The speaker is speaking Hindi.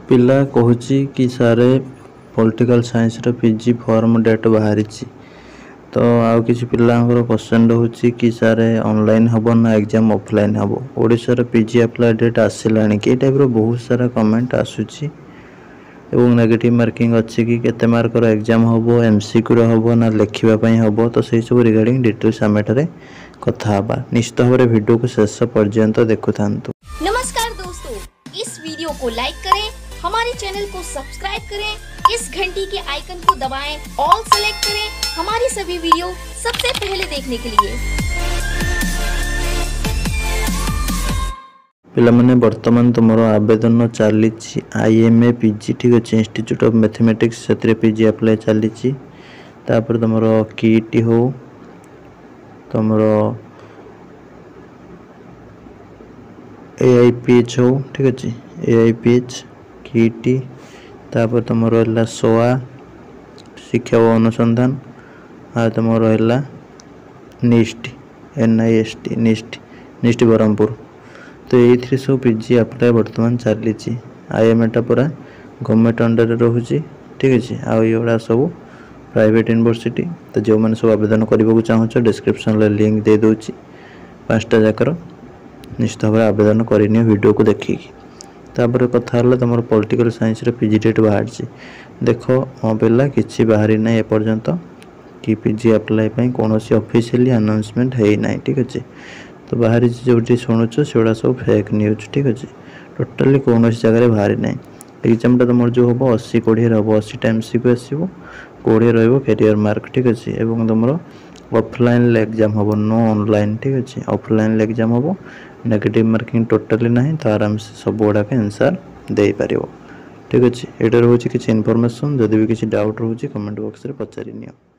पिला कहूँ कि सारे पॉलिटिकल साइंस रो पीजी फॉर्म डेट बाहरी तो आउ किसी पिलांकर क्वेश्चन रोचे कि सारे ऑनलाइन हम ना एग्जाम ऑफलाइन हम ओडिशा पीजी अप्लाई डेट आसला कि टाइप बहुत सारा कमेंट आसूची एवं नेगेटिव मार्किंग अच्छी कि केते मार्कर एग्जाम हम एमसीक्यू हम ना लिखापी हम तो से सब रिगार्डिंग डिटेल्स आम एठारे कथा हबा निश्चित भाव में वीडियो को शेष पर्यंत देखु था। नमस्कार दोस्तों, इस वीडियो को लाइक करें, हमारे चैनल को सब्सक्राइब करें, इस घंटी के आइकन को दबाएं, ऑल सेलेक्ट करें हमारी सभी वीडियो सबसे पहले देखने के लिए। पिलामाने वर्तमान तुम आवेदन चली IMA PG ठीक अच्छे इंस्टीट्यूट ऑफ मैथमेटिक्स से PG अप्लाई चली तुम किटी हो तुम AIPH हो ठीक अच्छे AIPH किटी तुम रहा सोआ शिक्षा व अनुसंधान आ तुम रहा निस्ट NIST निस्ट ब्रह्मपुर तो ये सब PG अप्लाई बर्तमान चली IMA टा पूरा गवर्नमेंट अंडर रोचे ठीक अच्छे आउा सब प्राइवेट यूनिवर्सिटी तो जो मैंने सब आवेदन करने को चाहूँ डिस्क्रिप्शन लिंक दे दूँगी 5टा जाकर निश्चित भाव आवेदन करनी वीडियो को देखिकी तापर कथा तुम पॉलिटिकल साइंस PG डेट बाहर देख हाँ पिला कि बाहरी ना एपर्यंत कि PG अप्लाई कौन ऑफिशियली अनाउंसमेंट है ना ठीक अच्छे तो बाहरी जो शुणुच से सब फेक न्यूज ठीक अच्छे टोटाली कौन जगह बाहरी ना एग्जामटा तुम जो हम 80 20 हम 80 MCQ आसो 20 रैरियर मार्क ठीक अच्छे और तुम ऑफलाइन एग्जाम हम नो ऑनलाइन ठीक अच्छे ऑफलाइन एग्जाम हम नेगेटिव मार्किंग टोटाली ना तो आराम से सब गुड़ाक आंसर दे पार ठीक अच्छे यहाँ रोचे किसी इनफॉरमेशन जदि भी किसी डाउट रोचे कमेंट बॉक्स में पचारि नियो।